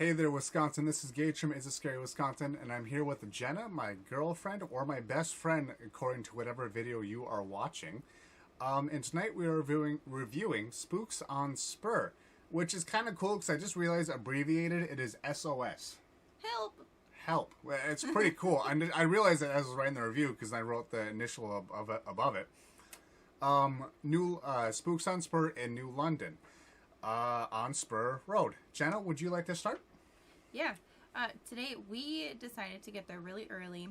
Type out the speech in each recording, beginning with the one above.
Hey there, Wisconsin. This is Gage from Is It Scary Wisconsin, and I'm here with Jenna, my girlfriend, or my best friend, according to whatever video you are watching. And tonight we are reviewing Spooks on Spurr, which is kind of cool because I just realized abbreviated it is SOS. Help! Help. Well, it's pretty cool. I realized that as I was writing the review because I wrote the initial above it. New Spooks on Spurr in New London. On Spurr Road. Jenna, would you like to start? Yeah. Today we decided to get there really early.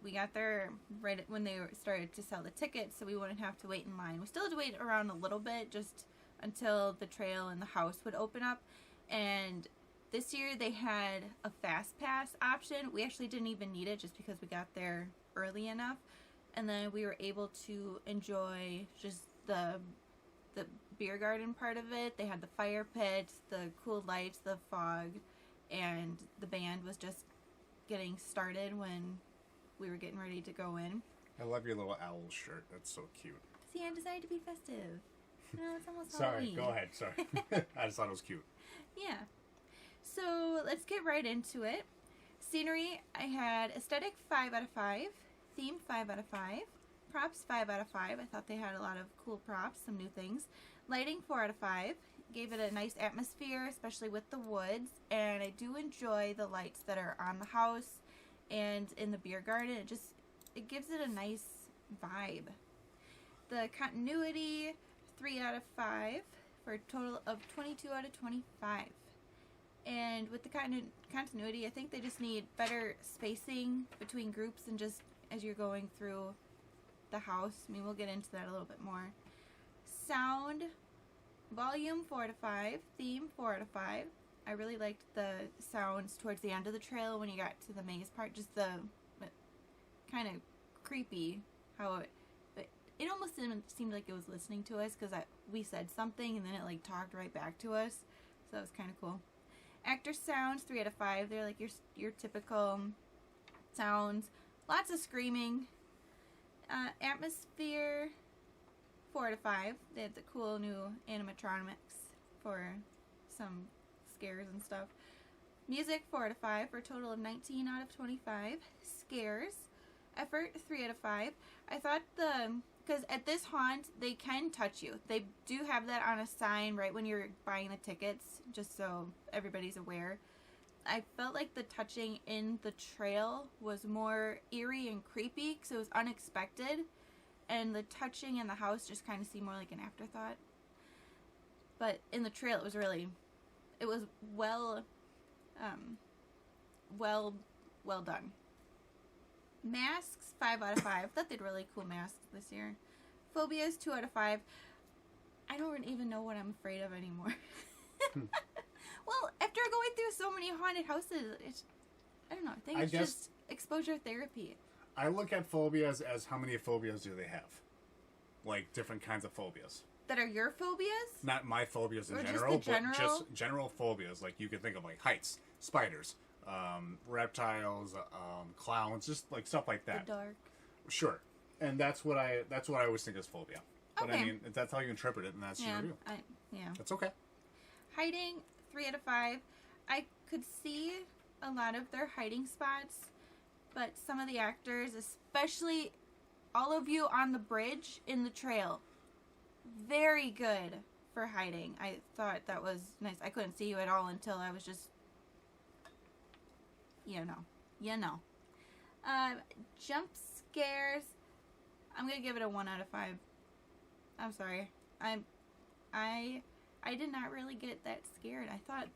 We got there right when they started to sell the tickets, so we wouldn't have to wait in line. We still had to wait around a little bit just until the trail and the house would open up. And this year they had a fast pass option. We actually didn't even need it just because we got there early enough. And then we were able to enjoy just the beer garden part of it. They had the fire pit, the cool lights, the fog, and the band was just getting started when we were getting ready to go in. I love your little owl shirt. That's so cute. See, I decided to be festive. No, it's almost Sorry, Halloween. go ahead. Sorry. I just thought it was cute. Yeah. So let's get right into it. Scenery, I had aesthetic 5 out of 5, theme 5 out of 5, props 5 out of 5. I thought they had a lot of cool props, some new things. Lighting 4 out of 5. Gave it a nice atmosphere, especially with the woods, and I do enjoy the lights that are on the house and in the beer garden. It gives it a nice vibe. The continuity 3 out of 5 for a total of 22 out of 25. And with the continuity, I think they just need better spacing between groups and just as you're going through the house. I mean, we'll get into that a little bit more. Sound, volume 4 out of 5, theme 4 out of 5. I really liked the sounds towards the end of the trail when you got to the maze part. Just the kind of creepy how it almost seemed like it was listening to us because we said something and then it like talked right back to us. So that was kind of cool. Actor sounds 3 out of 5. They're like your typical sounds. Lots of screaming. Atmosphere 4 out of 5. They had the cool new animatronics for some scares and stuff. Music 4 out of 5 for a total of 19 out of 25. Scares. Effort 3 out of 5. I thought because at this haunt they can touch you. They do have that on a sign right when you're buying the tickets, just so everybody's aware. I felt like the touching in the trail was more eerie and creepy because it was unexpected. And the touching in the house just kind of seemed more like an afterthought. But in the trail, it was well done. Masks, 5 out of 5. Thought they had really cool masks this year. Phobias, 2 out of 5. I don't even know what I'm afraid of anymore. Well, after going through so many haunted houses, I don't know. I think it's just exposure therapy. I look at phobias as how many phobias do they have? Like different kinds of phobias. That are your phobias? Not my phobias in or general, just general? but just general phobias. Like you could think of like heights, spiders, reptiles, clowns, just like stuff like that. The dark. Sure. And that's what I always think is phobia. But Okay. I mean, if that's how you interpret it, and that's your review. Yeah. That's okay. Hiding, 3 out of 5. I could see a lot of their hiding spots, but some of the actors, especially all of you on the bridge in the trail, very good for hiding. I thought that was nice. I couldn't see you at all until I was just, you know. Jump scares, I'm gonna give it a 1 out of 5. I'm sorry. I did not really get that scared. I thought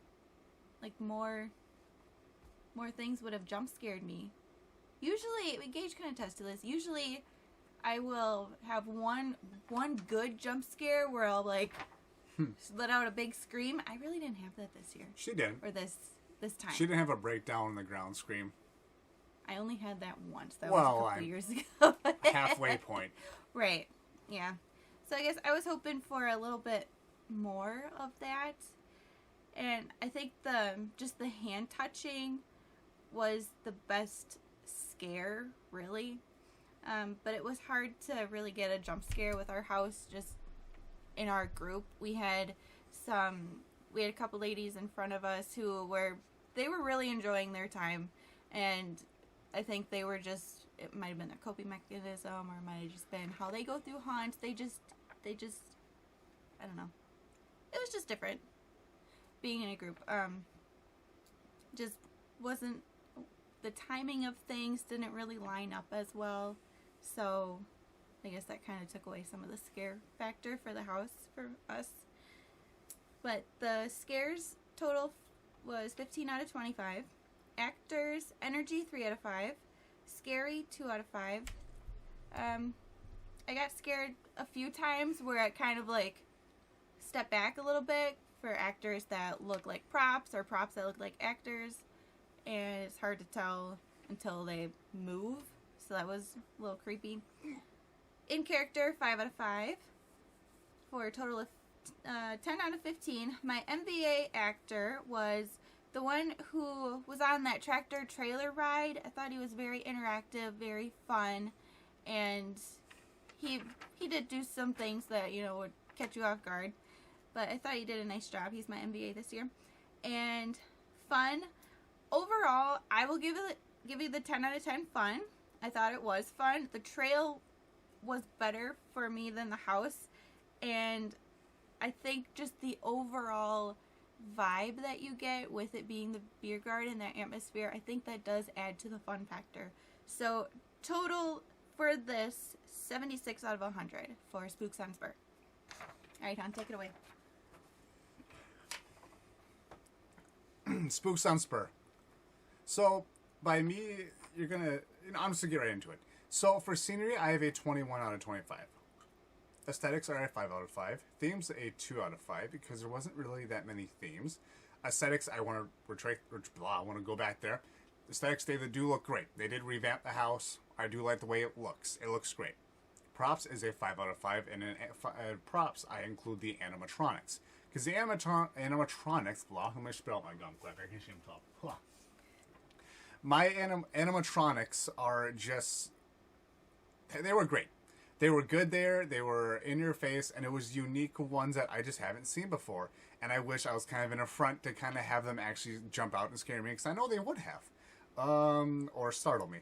like more things would have jump scared me. Usually, Gage can attest to this. Usually, I will have one good jump scare where I'll like let out a big scream. I really didn't have that this year. She did. Or this time. She didn't have a breakdown on the ground scream. I only had that once. That was a couple years ago. Halfway point. Right. Yeah. So I guess I was hoping for a little bit more of that. And I think just the hand touching was the best scare, really. But it was hard to really get a jump scare with our house just in our group. We had a couple ladies in front of us who were they were really enjoying their time, and I think they were just, it might have been their coping mechanism, or it might have just been how they go through haunts. They just, I don't know. It was just different being in a group. Just wasn't, the timing of things didn't really line up as well. So I guess that kind of took away some of the scare factor for the house for us. But the scares total was 15 out of 25. Actors, energy 3 out of 5. Scary 2 out of 5. I got scared a few times where I kind of like stepped back a little bit for actors that look like props or props that look like actors, and it's hard to tell until they move, so that was a little creepy. In character, 5 out of 5 for a total of 10 out of 15. My MVA actor was the one who was on that tractor trailer ride. I thought he was very interactive, very fun, and he did do some things that, you know, would catch you off guard. But I thought he did a nice job. He's my MVA this year. And fun. Overall, I will give you the 10 out of 10 fun. I thought it was fun. The trail was better for me than the house. And I think just the overall vibe that you get with it being the beer garden, that atmosphere, I think that does add to the fun factor. So total for this, 76 out of 100 for Spooks on Spurr. Alright, hon, take it away. Spooks on Spurr. So, by me, you're gonna, I'm just gonna get right into it. So, for scenery, I have a 21 out of 25. Aesthetics are a 5 out of 5. Themes, a 2 out of 5, because there wasn't really that many themes. Aesthetics, I want to go back there. Aesthetics, they do look great. They did revamp the house. I do like the way it looks. It looks great. Props is a 5 out of 5, and in props, I include the animatronics. Because the animatronics, let me spit out my gum clip. I can't even talk. My animatronics are just, they were great. They were good there, they were in your face, and it was unique ones that I just haven't seen before. And I wish I was kind of in a front to kind of have them actually jump out and scare me, because I know they would have. Or startle me.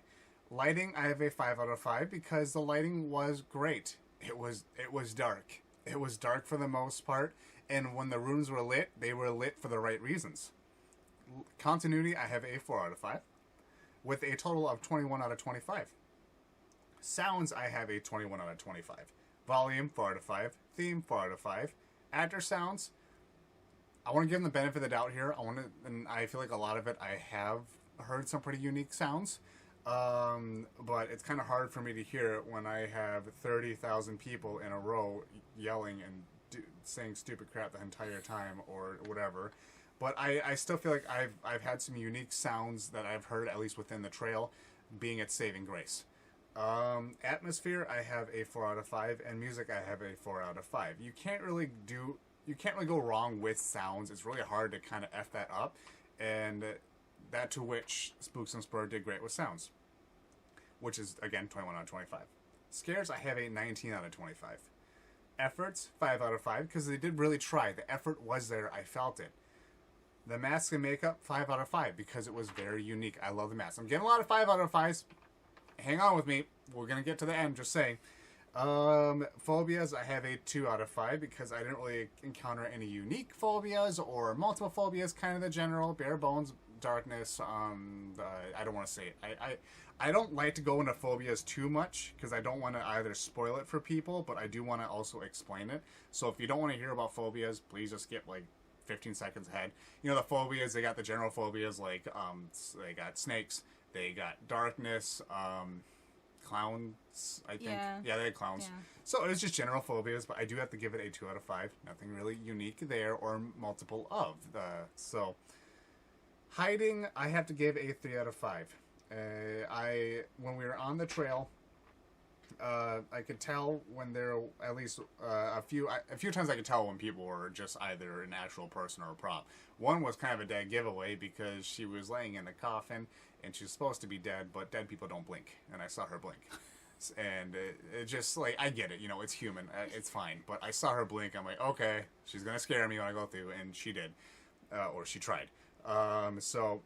Lighting, I have a 5 out of 5, because the lighting was great. It was dark. It was dark for the most part, and when the rooms were lit, they were lit for the right reasons. Continuity, I have a 4 out of 5, with a total of 21 out of 25. Sounds, I have a 21 out of 25. Volume, 4 out of 5. Theme, 4 out of 5. Actor sounds, I want to give them the benefit of the doubt here. And I feel like a lot of it, I have heard some pretty unique sounds. But it's kind of hard for me to hear it when I have 30,000 people in a row yelling and saying stupid crap the entire time or whatever. But I still feel like I've had some unique sounds that I've heard, at least within the trail, being its saving grace. Atmosphere, I have a 4 out of 5, and music, I have a 4 out of 5. You can't really go wrong with sounds. It's really hard to kind of F that up, and that to which Spooks and Spurr did great with sounds, which is, again, 21 out of 25. Scares, I have a 19 out of 25. Efforts, 5 out of 5, because they did really try. The effort was there. I felt it. The mask and makeup, 5 out of 5, because it was very unique. I love the mask. I'm getting a lot of 5 out of 5s. Hang on with me. We're going to get to the end, just saying. Phobias, I have a 2 out of 5, because I didn't really encounter any unique phobias or multiple phobias, kind of the general, bare bones, darkness. I don't want to say it. I don't like to go into phobias too much, because I don't want to either spoil it for people, but I do want to also explain it. So if you don't want to hear about phobias, please just skip like 15 seconds ahead. You know, the phobias, they got the general phobias, like they got snakes, they got darkness, clowns, I think. Yeah, they had clowns. Yeah. So it's just general phobias, but I do have to give it a 2 out of 5. Nothing really unique there, or multiple of. So hiding, I have to give a 3 out of 5. When we were on the trail, I could tell when there were at least a few times I could tell when people were just either an actual person or a prop. One was kind of a dead giveaway, because she was laying in a coffin and she's supposed to be dead, but dead people don't blink, and I saw her blink. And it just, like, I get it, you know, it's human, it's fine, but I saw her blink. I'm like, okay, she's gonna scare me when I go through, and she did, or she tried. So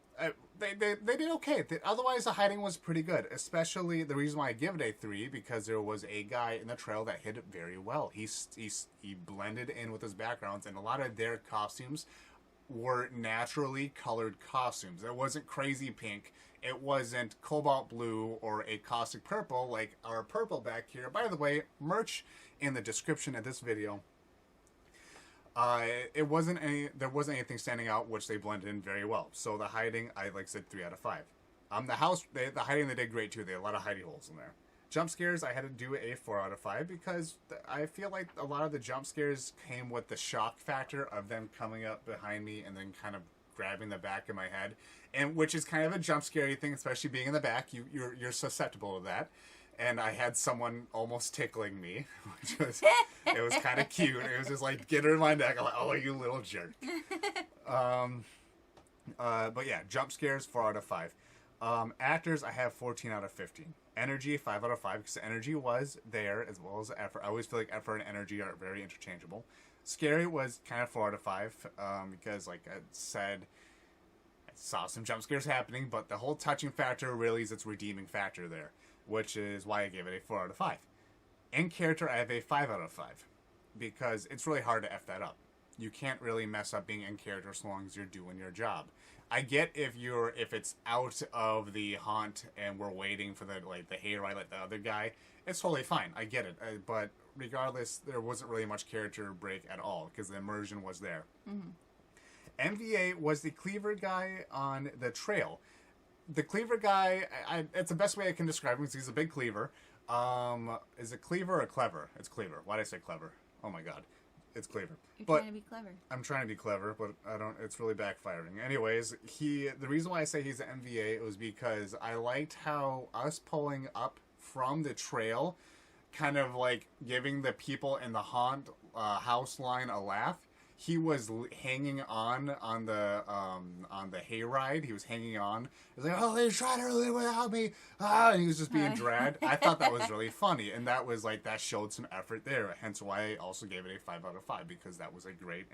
they did okay. Otherwise, the hiding was pretty good. Especially the reason why I give it a 3 because there was a guy in the trail that hid it very well. He blended in with his backgrounds, and a lot of their costumes were naturally colored costumes. It wasn't crazy pink. It wasn't cobalt blue or a caustic purple like our purple back here. By the way, merch in the description of this video. There wasn't anything standing out, which they blended in very well. So the hiding, I said 3 out of 5. The hiding they did great too. They had a lot of hidey holes in there. Jump scares, I had to do a 4 out of 5 because I feel like a lot of the jump scares came with the shock factor of them coming up behind me and then kind of grabbing the back of my head, and which is kind of a jump scary thing, especially being in the back. You're susceptible to that. And I had someone almost tickling me, which was it was kind of cute. It was just like, get her in my neck. I'm like, oh, you little jerk. But yeah, jump scares 4 out of 5. Actors, I have 14 out of 15. Energy, 5 out of 5 because the energy was there as well as the effort. I always feel like effort and energy are very interchangeable. Scary was kind of 4 out of 5 because, like I said, I saw some jump scares happening, but the whole touching factor really is its redeeming factor there, which is why I gave it a 4 out of 5. In character, I have a 5 out of 5 because it's really hard to F that up. You can't really mess up being in character as long as you're doing your job. I get if it's out of the haunt and we're waiting for the hayride like the other guy, it's totally fine. I get it. But regardless, there wasn't really much character break at all because the immersion was there. Mm-hmm. MVA was the cleaver guy on the trail. The cleaver guy, it's the best way I can describe him because he's a big cleaver. Is it cleaver or clever? It's cleaver. Why did I say clever? Oh my god. It's cleaver. You're trying to be clever. I'm trying to be clever, but I don't. It's really backfiring. Anyways, the reason why I say he's an MVA was because I liked how us pulling up from the trail, kind of like giving the people in the haunt house line a laugh. He was hanging on the hayride. He was hanging on. He was like, "Oh, they're trying to live without me." And he was just being dragged. I thought that was really funny, and that was that showed some effort there. Hence why I also gave it a 5 out of 5 because that was a great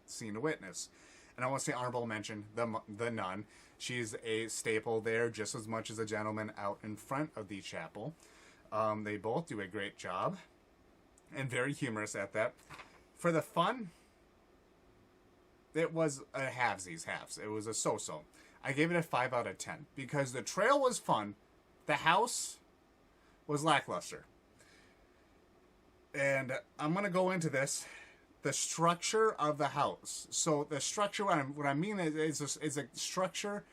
scene to witness. And I want to say honorable mention the nun. She's a staple there just as much as the gentleman out in front of the chapel. They both do a great job, and very humorous at that. For the fun, it was a halvesies. It was a so-so. I gave it a 5 out of 10 because the trail was fun. The house was lackluster. And I'm going to go into this. The structure of the house. So the structure, what I mean is a structure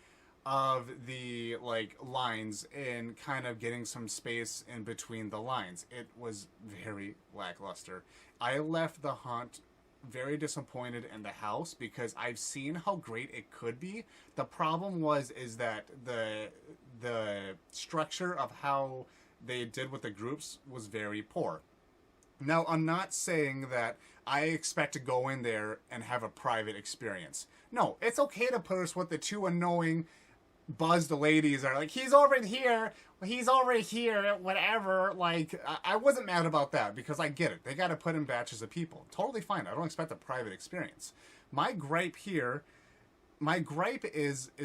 of the lines and kind of getting some space in between the lines. It was very lackluster. I left the haunt very disappointed in the house because I've seen how great it could be. The problem is that the structure of how they did with the groups was very poor. Now, I'm not saying that I expect to go in there and have a private experience. No, it's okay to put us with the two annoying buzzed ladies are he's over here, whatever. I wasn't mad about that because I get it. They got to put in batches of people. Totally fine. I don't expect a private experience. My gripe is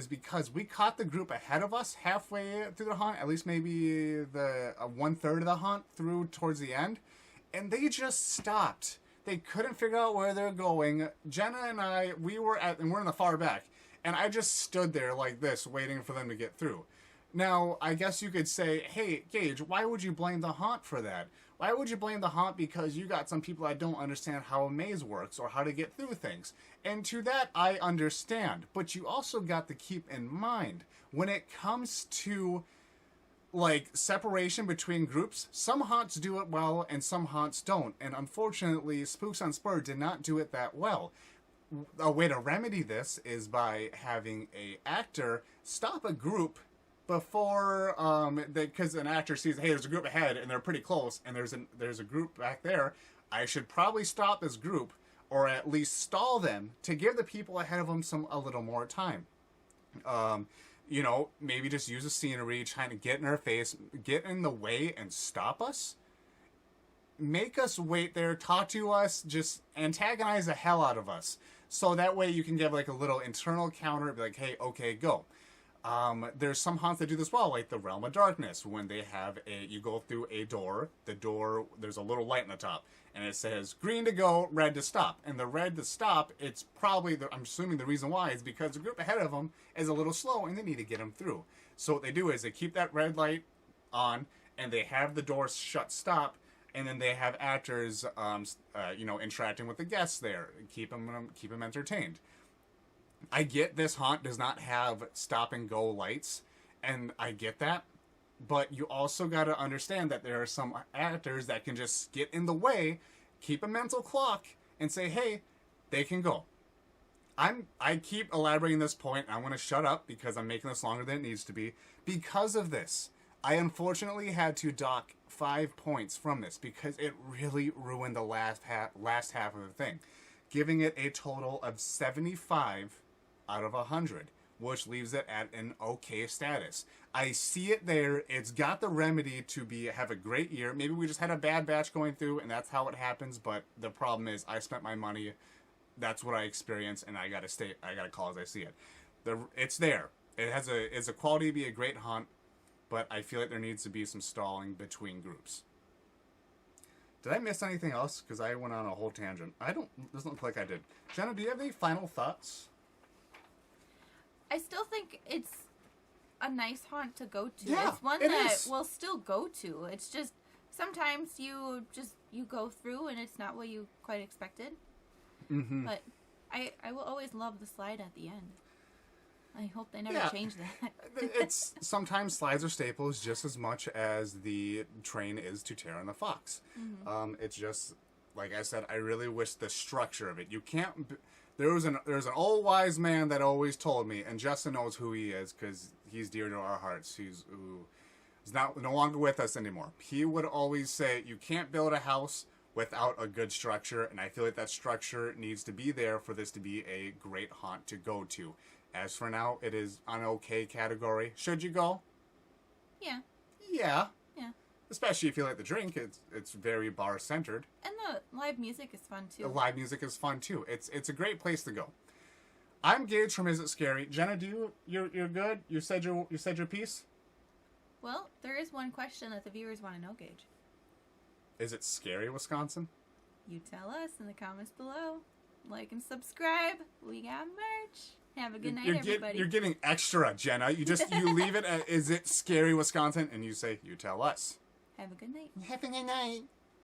because we caught the group ahead of us halfway through the hunt, at least maybe the 1/3 of the hunt through towards the end, and they just stopped. They couldn't figure out where they're going. Jenna and I, we're in the far back. And I just stood there like this, waiting for them to get through. Now, I guess you could say, hey, Gage, why would you blame the haunt for that? Why would you blame the haunt because you got some people that don't understand how a maze works or how to get through things? And to that, I understand. But you also got to keep in mind, when it comes to, separation between groups, some haunts do it well and some haunts don't. And unfortunately, Spooks on Spurr did not do it that well. A way to remedy this is by having a actor stop a group before because an actor sees, hey, there's a group ahead and they're pretty close and there's a group back there. I should probably stop this group or at least stall them to give the people ahead of them a little more time. Maybe just use the scenery, trying to get in our face, get in the way and stop us. Make us wait there, talk to us, just antagonize the hell out of us. So that way you can give like a little internal counter, be like, hey, okay, go. There's some haunts that do this well, like the Realm of Darkness, when they have you go through a door, there's a little light on the top, and it says green to go, red to stop. And the red to stop, it's probably, I'm assuming the reason why is because the group ahead of them is a little slow and they need to get them through. So what they do is they keep that red light on, and they have the door shut stop, and then they have actors, interacting with the guests there, keep them entertained. I get this haunt does not have stop and go lights, and I get that, but you also got to understand that there are some actors that can just get in the way, keep a mental clock, and say, hey, they can go. I keep elaborating this point. I want to shut up because I'm making this longer than it needs to be. Because of this, I unfortunately had to dock 5 points from this because it really ruined the last half of the thing, giving it a total of 75 out of 100, which leaves it at an okay status. I see it there. It's got the remedy to have a great year. Maybe we just had a bad batch going through, and that's how it happens. But the problem is, I spent my money. That's what I experienced, and I gotta call as I see it. It's there. It's a quality to be a great haunt, but I feel like there needs to be some stalling between groups. Did I miss anything else? Because I went on a whole tangent. Doesn't look like I did. Jenna, do you have any final thoughts? I still think it's a nice haunt to go to. Yeah, it's one that we'll still go to. It's just sometimes you go through and it's not what you quite expected. Mm-hmm. But I will always love the slide at the end. I hope they never change that. It's sometimes slides are staples just as much as the train is to Tara and the Fox. Mm-hmm. It's just like I said. I really wish the structure of it. You can't. There's an old wise man that always told me, and Justin knows who he is because he's dear to our hearts. He's no longer with us anymore. He would always say, "You can't build a house without a good structure," and I feel like that structure needs to be there for this to be a great haunt to go to. As for now, it is an okay category. Should you go? Yeah. Yeah. Yeah. Especially if you like the drink, it's very bar centered. And the live music is fun too. The live music is fun too. It's a great place to go. I'm Gage from Is It Scary? Jenna, you're good? You said your piece? Well, there is one question that the viewers want to know, Gage. Is it scary, Wisconsin? You tell us in the comments below. Like and subscribe. We got merch. Have a good night, everybody. You're getting extra, Jenna. You leave it at, is it scary, Wisconsin? And you say, you tell us. Have a good night. Have a good night.